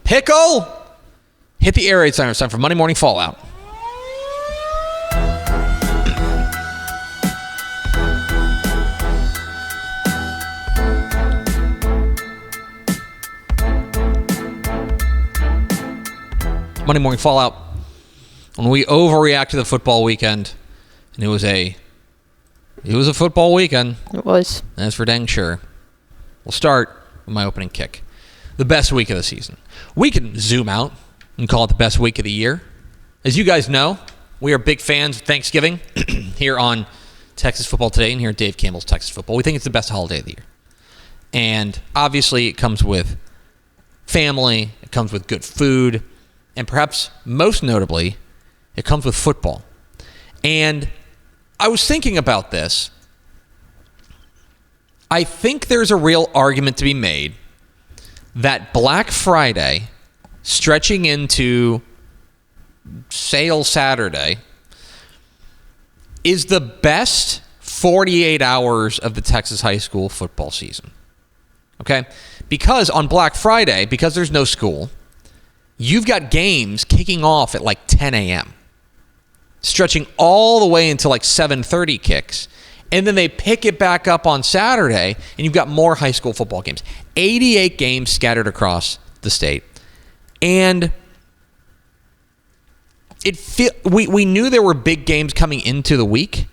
Pickle! Hit the air raid sign. It's time for Monday Morning Fallout. Monday Morning Fallout. When we overreact to the football weekend, and it was a football weekend. It was. That's for dang sure. We'll start with my opening kick. The best week of the season. We can zoom out and call it the best week of the year. As you guys know, we are big fans of Thanksgiving here on Texas Football Today and here at Dave Campbell's Texas Football. We think it's the best holiday of the year. And obviously it comes with family, it comes with good food, and perhaps most notably, it comes with football. And I was thinking about this. I think there's a real argument to be made that Black Friday, stretching into Sale Saturday, is the best 48 hours of the Texas high school football season. Okay? Because on Black Friday, because there's no school, you've got games kicking off at like 10 a.m., stretching all the way until like 7:30 kicks. And then they pick it back up on Saturday, and you've got more high school football games. 88 games scattered across the state. And we knew there were big games coming into the week,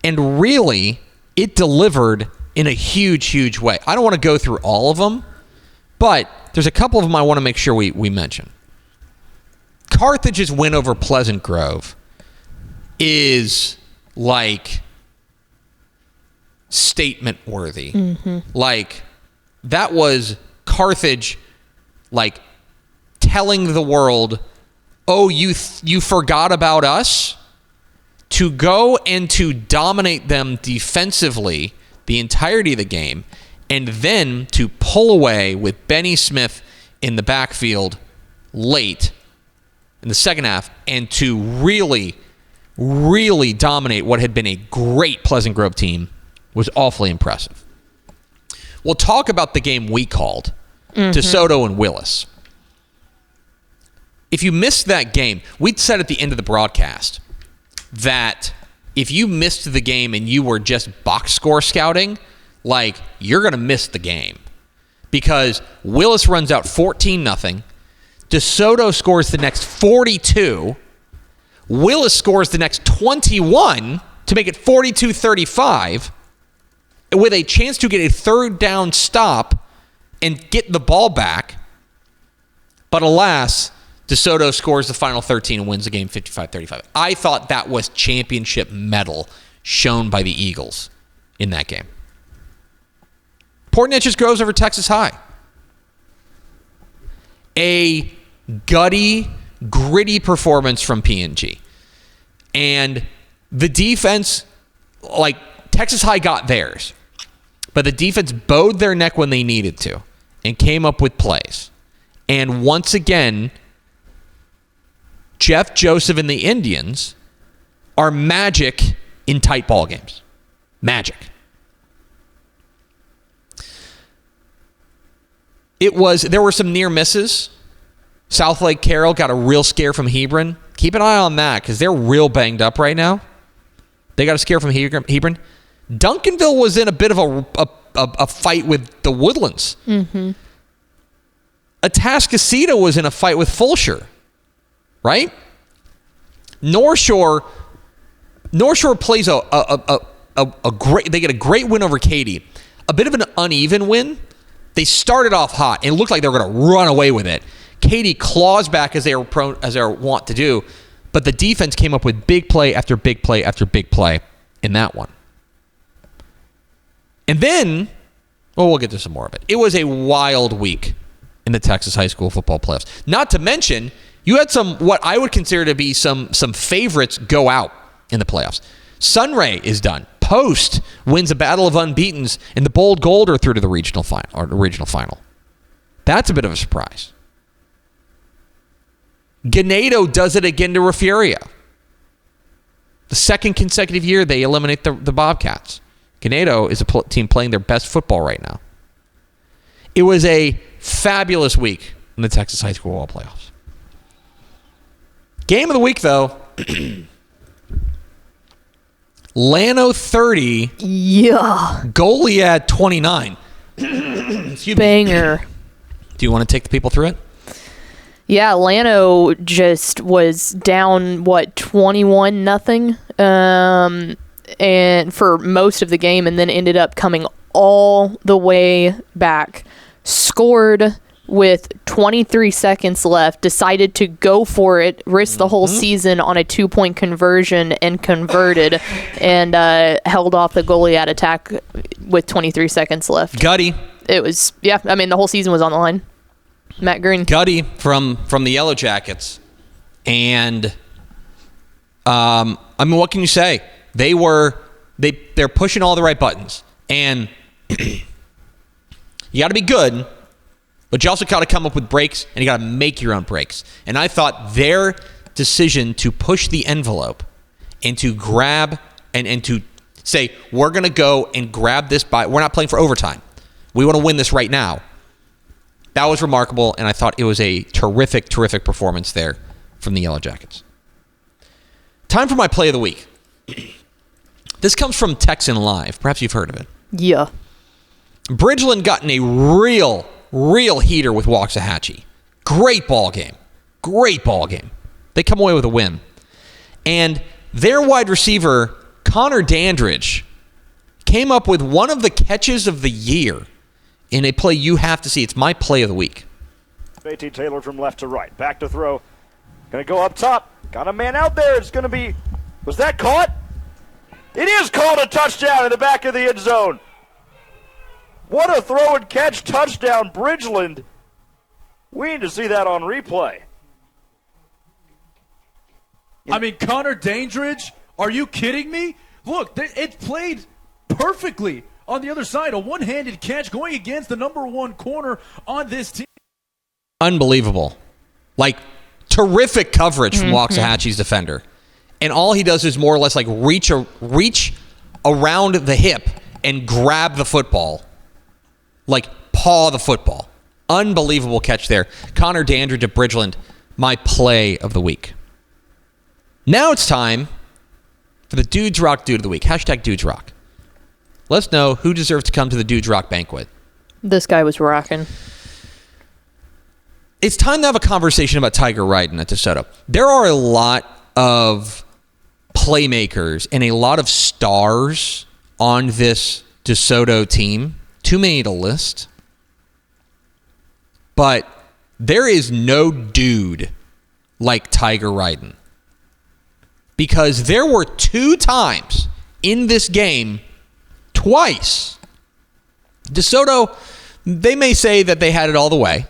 and really, it delivered in a huge, huge way. I don't want to go through all of them, but there's a couple of them I want to make sure we mention. Carthage's win over Pleasant Grove is like statement worthy. Mm-hmm. Like, that was Carthage like telling the world, oh, you forgot about us? To go and to dominate them defensively the entirety of the game, and then to pull away with Benny Smith in the backfield late in the second half, and to really, really dominate what had been a great Pleasant Grove team was awfully impressive. We'll talk about the game we called, DeSoto and Willis. If you missed that game, we'd said at the end of the broadcast that if you missed the game and you were just box score scouting, like, you're going to miss the game. Because Willis runs out 14-0. DeSoto scores the next 42. Willis scores the next 21 to make it 42-35 with a chance to get a third down stop and get the ball back. But alas, DeSoto scores the final 13 and wins the game 55-35. I thought that was championship mettle shown by the Eagles in that game. Port Neches goes over Texas High. A gutty, gritty performance from P&G. And the defense, like, Texas High got theirs, but the defense bowed their neck when they needed to and came up with plays. And once again, Jeff Joseph and the Indians are magic in tight ball games. Magic. There were some near misses. South Lake Carroll got a real scare from Hebron. Keep an eye on that because they're real banged up right now. They got a scare from Hebron. Duncanville was in a bit of a fight with the Woodlands. Mm-hmm. Atascocita was in a fight with Fulshire, right? North Shore plays a great. They get a great win over Katy. A bit of an uneven win. They started off hot. And it looked like they were going to run away with it. Katy claws back as they are wont to do, but the defense came up with big play after big play after big play in that one. And then, well, we'll get to some more of it. It was a wild week in the Texas high school football playoffs. Not to mention, you had some, what I would consider to be some favorites go out in the playoffs. Sunray is done. Post wins a battle of unbeatens, and the Bold Gold are through to the regional final. That's a bit of a surprise. Ganado does it again to Refuria. The second consecutive year they eliminate the Bobcats. Ganado is a team playing their best football right now. It was a fabulous week in the Texas high school ball playoffs. Game of the week, though. Llano 30. Yeah. Goliad 29. Excuse me. Banger. Do you want to take the people through it? Yeah, Llano just was down, 21-0, and for most of the game, and then ended up coming all the way back. Scored with 23 seconds left, decided to go for it, risk the whole season on a 2-point conversion, and converted, and held off the Goliad attack with 23 seconds left. Gutty. It was, the whole season was on the line. Matt Green. Gutty from the Yellow Jackets. And, what can you say? They're pushing all the right buttons. And you got to be good, but you also got to come up with breaks, and you got to make your own breaks. And I thought their decision to push the envelope and to grab and to say, we're going to go and grab this we're not playing for overtime. We want to win this right now. That was remarkable, and I thought it was a terrific, terrific performance there from the Yellow Jackets. Time for my play of the week. This comes from Texan Live. Perhaps you've heard of it. Yeah. Bridgeland got in a real heater with Waxahachie. Great ball game. They come away with a win. And their wide receiver, Connor Dandridge, came up with one of the catches of the year in a play you have to see. It's my play of the week. A.T. Taylor from left to right. Back to throw. Going to go up top. Got a man out there. It's going to be... Was that caught? It is called a touchdown in the back of the end zone. What a throw and catch touchdown, Bridgeland. We need to see that on replay. Connor Dandridge, are you kidding me? Look, it played perfectly on the other side. A one-handed catch going against the number one corner on this team. Unbelievable. Terrific coverage from Waxahachie's defender. And all he does is more or less reach around the hip and grab the football. Paw the football. Unbelievable catch there. Connor Dandridge of Bridgeland, my play of the week. Now it's time for the Dudes Rock Dude of the Week. Hashtag Dudes Rock. Let's know who deserves to come to the Dudes Rock banquet. This guy was rocking. It's time to have a conversation about Tiger Ryden at DeSoto. There are a lot of playmakers and a lot of stars on this DeSoto team. Too many to list. But there is no dude like Tiger Ryden. Because there were 2 times in this game, twice. DeSoto, they may say that they had it all the way.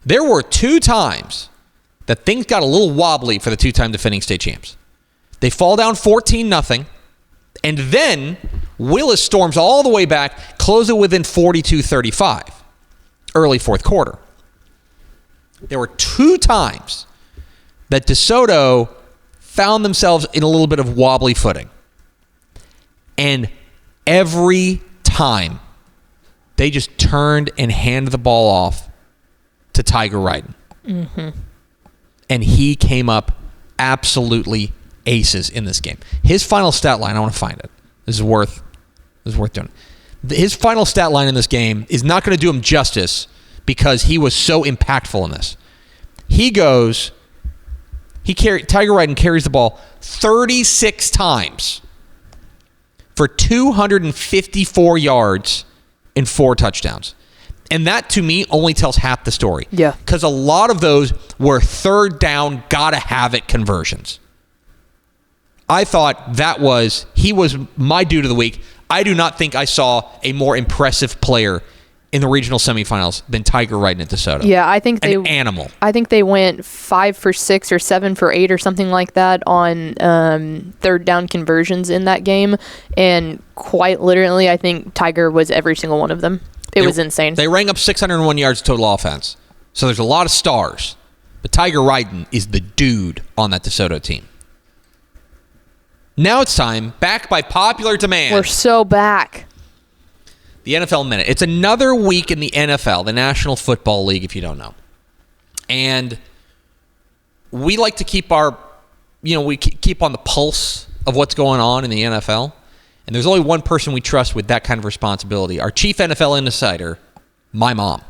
There were 2 times that things got a little wobbly for the 2-time defending state champs. They fall down 14-0, and then Willis storms all the way back, close it within 42-35, early fourth quarter. There were 2 times that DeSoto found themselves in a little bit of wobbly footing. And every time, they just turned and handed the ball off to Tiger Ryden. And he came up absolutely aces in this game. His final stat line, I want to find it. This is worth doing. His final stat line in this game is not going to do him justice because he was so impactful in this. Tiger Ryden carries the ball 36 times for 254 yards and 4 touchdowns. And that, to me, only tells half the story. Yeah. Because a lot of those were third down, gotta have it conversions. I thought he was my dude of the week. I do not think I saw a more impressive player in the regional semifinals than Tiger Ryden at DeSoto. Yeah, I think an animal. I think they went 5 for 6 or 7 for 8 or something like that on third down conversions in that game. And quite literally, I think Tiger was every single one of them. It was insane. They rang up 601 yards total offense. So there's a lot of stars. But Tiger Ryden is the dude on that DeSoto team. Now it's time, back by popular demand. We're so back. The NFL Minute. It's another week in the NFL, the National Football League, if you don't know. And we like to keep we keep on the pulse of what's going on in the NFL. And there's only one person we trust with that kind of responsibility. Our chief NFL insider, my mom.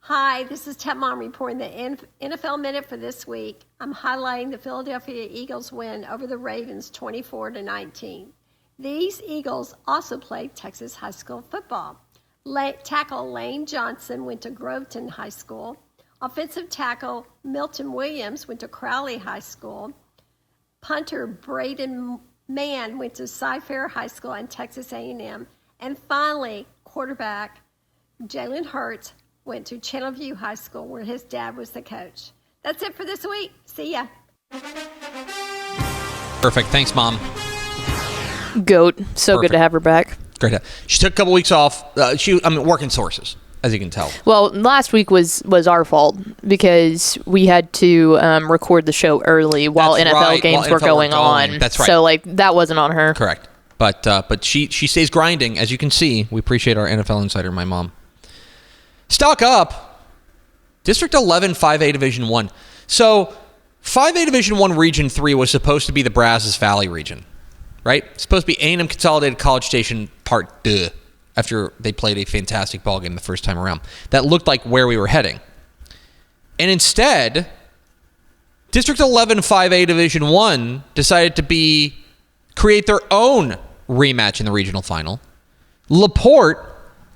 Hi, this is Tep Mom reporting the NFL Minute for this week. I'm highlighting the Philadelphia Eagles win over the Ravens 24-19. These Eagles also played Texas high school football. Tackle Lane Johnson went to Groveton High School. Offensive tackle Milton Williams went to Crowley High School. Punter Braden Mann went to Cy-Fair High School and Texas A&M. And finally, quarterback Jalen Hurts went to Channelview High School, where his dad was the coach. That's it for this week. See ya. Perfect. Thanks, Mom. Goat. So Perfect. good to have her back. Great. She took a couple weeks off. Working sources, as you can tell. Well, last week was our fault because we had to record the show early while That's NFL right, games while were NFL going on. That's right. So that wasn't on her. Correct. But she stays grinding, as you can see. We appreciate our NFL insider, my mom. Stock up. District 11, 5A Division 1. So 5A Division 1 Region 3 was supposed to be the Brazos Valley region, right? It's supposed to be A&M Consolidated College Station Part 2 after they played a fantastic ball game the first time around. That looked like where we were heading. And instead, District 11, 5A Division 1 decided to create their own rematch in the regional final. LaPorte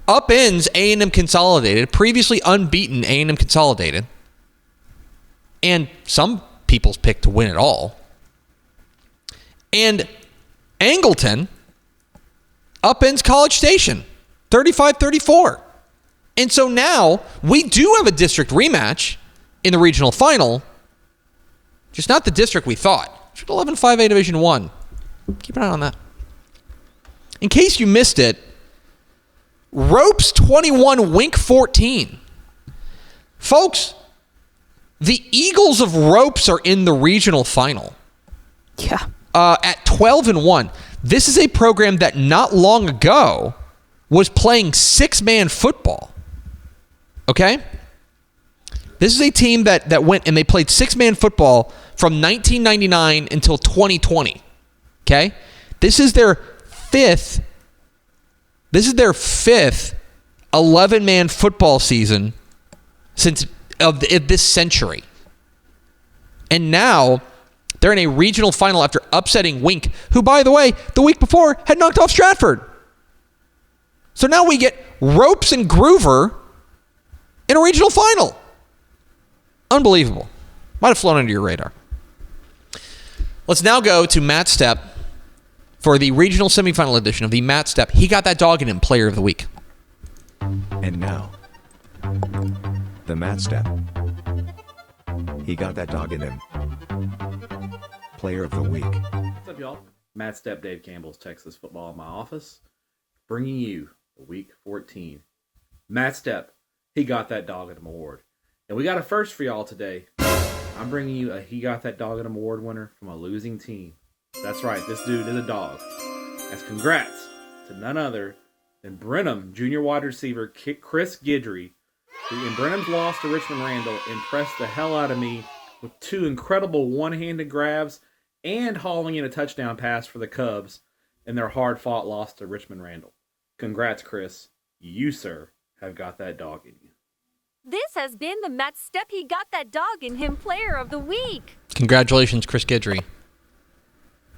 upends A&M Consolidated, previously unbeaten A&M Consolidated, and some people's pick to win it all. And Angleton upends College Station, 35-34. And so now we do have a district rematch in the regional final, just not the district we thought. District 11 5A Division 1. Keep an eye on that. In case you missed it, Ropes 21, Wink 14. Folks, the Eagles of Ropes are in the regional final. Yeah. At 12-1. This is a program that not long ago was playing six-man football. Okay? This is a team that went and they played six-man football from 1999 until 2020. Okay? This is their fifth 11-man football season since of this century. And now they're in a regional final after upsetting Wink, who, by the way, the week before had knocked off Stratford. So now we get Ropes and Groover in a regional final. Unbelievable. Might have flown under your radar. Let's now go to Matt Stepp for the regional semifinal edition of the Matt Stepp He Got That Dog in Him Player of the Week. And now, the Matt Stepp He Got That Dog in Him Player of the Week. What's up, y'all? Matt Stepp, Dave Campbell's Texas Football in my office, bringing you Week 14. Matt Stepp, He Got That Dog in Him award. And we got a first for y'all today. I'm bringing you a He Got That Dog in Him award winner from a losing team. That's right, this dude is a dog. As congrats to none other than Brenham junior wide receiver Chris Guidry, who in Brenham's loss to Richmond Randall impressed the hell out of me with two incredible one-handed grabs and hauling in a touchdown pass for the Cubs in their hard-fought loss to Richmond Randall. Congrats, Chris. You, sir, have got that dog in you. This has been the Matt Stepp He Got That Dog in Him Player of the Week. Congratulations, Chris Guidry.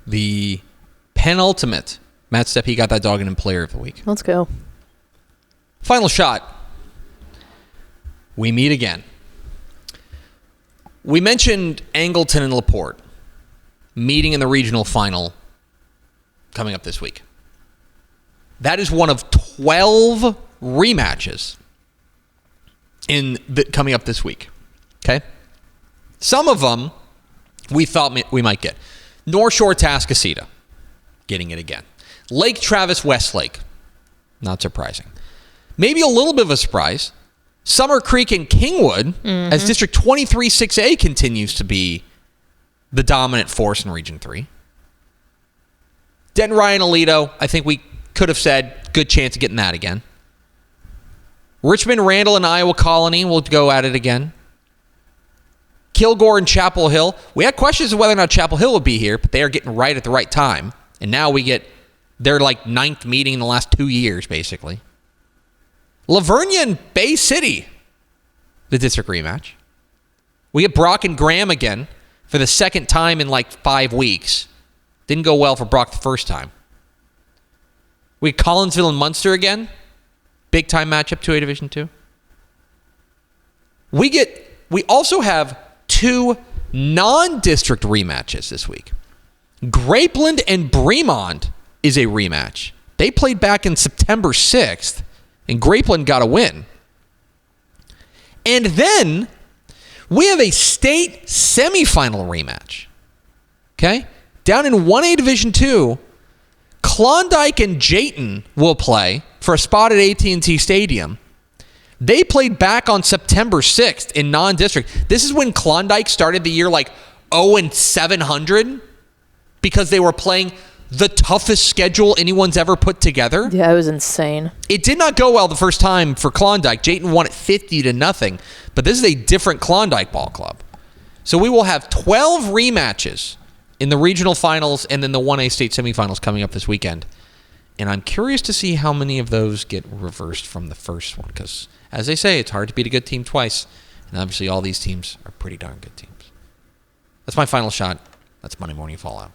The penultimate Matt Stepp He Got That Dog in Him Player of the Week. Let's go. Final shot. We meet again. We mentioned Angleton and LaPorte meeting in the regional final coming up this week. That is one of 12 rematches coming up this week. Okay? Some of them we thought we might get. North Shore Tascasita, getting it again. Lake Travis Westlake, not surprising. Maybe a little bit of a surprise. Summer Creek and Kingwood, as District 23 6A continues to be the dominant force in Region 3. Denton Ryan Alito, I think we could have said good chance of getting that again. Richmond, Randall, and Iowa Colony will go at it again. Kilgore and Chapel Hill. We had questions of whether or not Chapel Hill would be here, but they are getting right at the right time. And now we get their like 9th meeting in the last 2 years, basically. Lavernia and Bay City, the district rematch. We get Brock and Graham again for the second time in like 5 weeks. Didn't go well for Brock the first time. We get Collinsville and Munster again. Big time matchup, 2A Division II. We also have 2 non-district rematches this week. Grapeland and Bremond is a rematch. They played back in September 6th, and Grapeland got a win. And then we have a state semifinal rematch. Okay? Down in 1A Division II, Klondike and Jayton will play for a spot at AT&T Stadium. They played back on September 6th in non-district. This is when Klondike started the year like 0-700 because they were playing the toughest schedule anyone's ever put together. Yeah, it was insane. It did not go well the first time for Klondike. Jayton won it 50-0, but this is a different Klondike ball club. So we will have 12 rematches in the regional finals and then the 1A state semifinals coming up this weekend. And I'm curious to see how many of those get reversed from the first one because, as they say, it's hard to beat a good team twice. And obviously all these teams are pretty darn good teams. That's my final shot. That's Monday Morning Fallout.